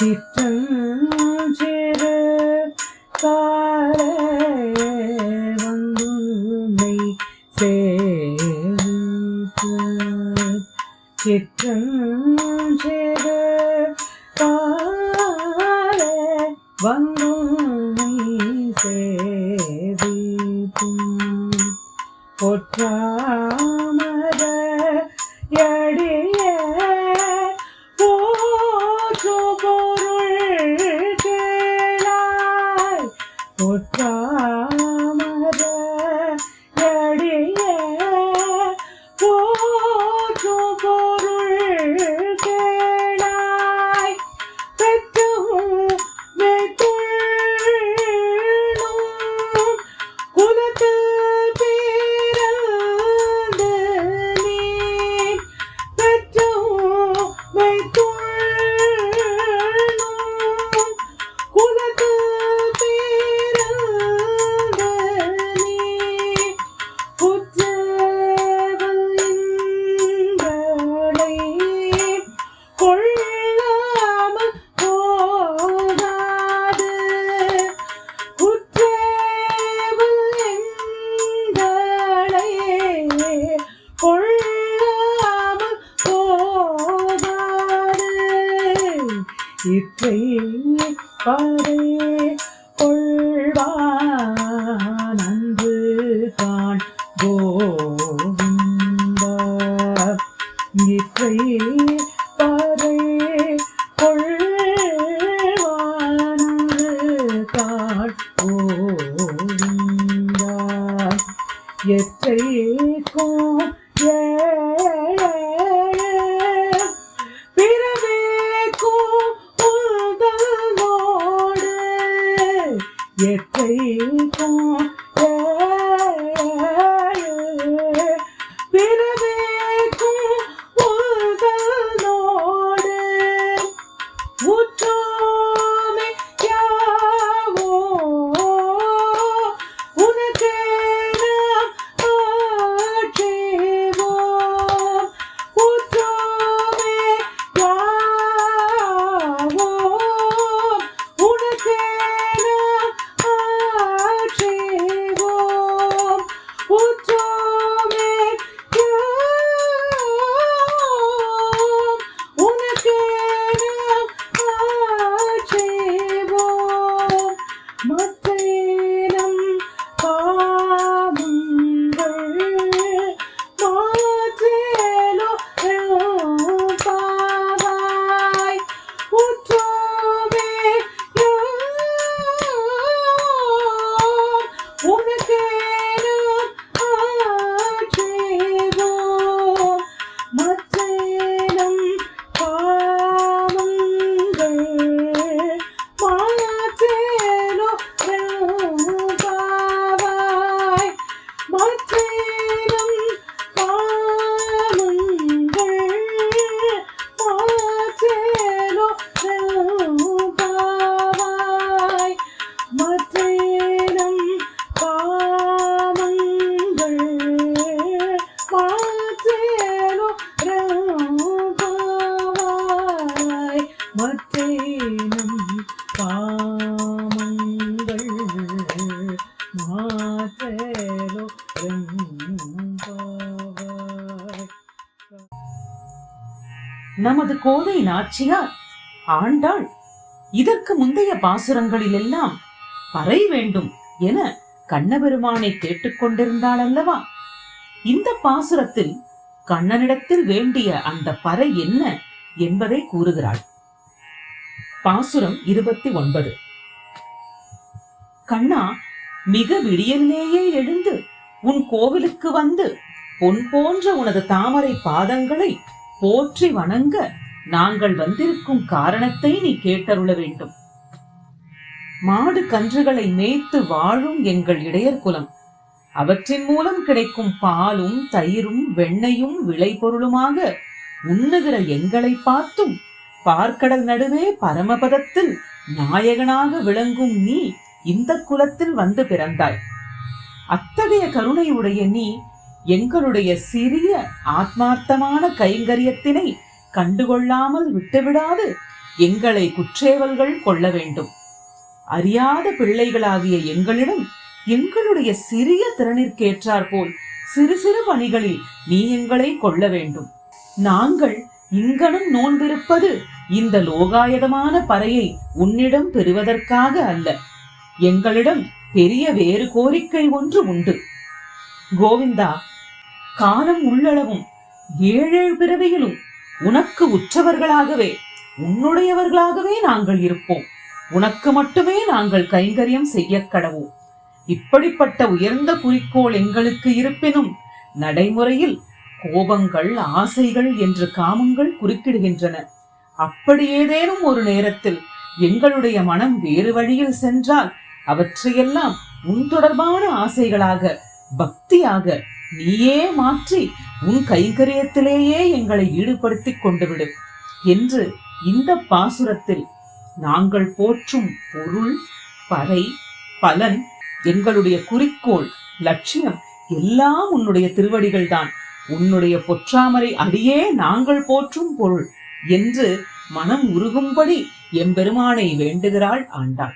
சிற்றஞ்சிறு காலே வந்துன்னை சேவித்து சிற்றஞ்சிறு காலே வந்துன்னை சேவித்தும் பொற்றாமர யடியே போற்று பொருள் கேளாய் பொற்றாமர யடியே போற்று பொருள் கேளாய் பெற்றும் மெய்த்துள்ளும் குலத்து இற்றை பாரே கொள்வான் அன்று காண் கோவிந்தா இற்றை பாரே கொள்வான் அன்று காண் கோவிந்தா எற்றைக்கும் எற்றைக்கும் பிறவேக்கும் உதனோடு உற்றோமே யாவோ உனக்கே நாம் ஆட்சேவோம் உற்றோமே யாவோ உனக்கே நமது கோதை நாச்சியார் ஆண்டாள் இதற்கு முந்தைய பாசுரங்களில் எல்லாம் பறை வேண்டும் என கண்ணபெருமானை கேட்டுக்கொண்டிருந்தாள் அல்லவா? இந்த பாசுரத்தில் கண்ணனிடத்தில் வேண்டிய அந்த பறை என்ன என்பதை கூறுகிறாள். பாசுரம் 29. கண்ணா, மிக விடியலிலேயே எழுந்து உன் கோவிலுக்கு வந்து பொன் போன்ற உனது தாமரை பாதங்களை போற்றி வணங்க நாங்கள் வந்திருக்கும் காரணத்தை நீ கேட்டருள வேண்டும். மாடு கன்றுகளை மேய்த்து வாழும் எங்கள் இடையர் குலம், அவற்றின் மூலம் கிடைக்கும் பாலும் தயிரும் வெண்ணையும் விளைபொருளுமாக உண்ணுகிற எங்களை பார்த்தும் பார்க்கடல் நடுவே பரமபதத்தில் நாயகனாக விளங்கும் நீ இந்த குலத்தில் வந்து பிறந்தாய். அத்தகைய கருணையுடைய நீ எங்களுடைய சிறிய ஆத்மார்த்தமான கைங்கரியத்தினை கண்டுகொள்ளாமல் விட்டுவிடாது எங்களை குற்றேவல்கள் கொள்ள வேண்டும். அறியாத பிள்ளைகளாகிய எங்களிடம் எங்களுடைய சிறிய திறனிற்கேற்றாற்போல் சிறு சிறு பணிகளில் நீ எங்களை கொள்ள வேண்டும். நாங்கள் இங்கனம் நோன்பிருப்பது இந்த லோகாயதமான பறையை உன்னிடம் பெறுவதற்காக அல்ல. எங்களிடம் பெரிய வேறு கோரிக்கை ஒன்று உண்டு. கோவிந்தா, காலம் உள்ளளவும் 7 பிறவியிலும் உனக்கு உற்றவர்களாகவே உன்னுடையவர்களாகவே நாங்கள் இருப்போம். உனக்கு மட்டுமே நாங்கள் கைங்கரியம் செய்ய கடவோம். இப்படிப்பட்ட உயர்ந்த குறிக்கோள் எங்களுக்கு இருப்பினும் நடைமுறையில் கோபங்கள், ஆசைகள் என்று காமங்கள் குறுக்கிடுகின்றன. அப்படி ஏதேனும் ஒரு நேரத்தில் எங்களுடைய மனம் வேறு வழியில் சென்றால் அவற்றையெல்லாம் உன் தொடர்பான ஆசைகளாக, பக்தியாக நீயே மாற்றி உன் கைங்கரியத்திலேயே எங்களை ஈடுபடுத்திக் கொண்டு விடு என்று இந்த பாசுரத்தில் நாங்கள் போற்றும் பொருள், பறை, பலன், எங்களுடைய குறிக்கோள், லட்சியம் எல்லாம் உன்னுடைய திருவடிகள்தான். உன்னுடைய பொற்றாமரை அடியே நாங்கள் போற்றும் பொருள் என்று மனம் உருகும்படி எம்பெருமானை வேண்டுகிறாள் ஆண்டாள்.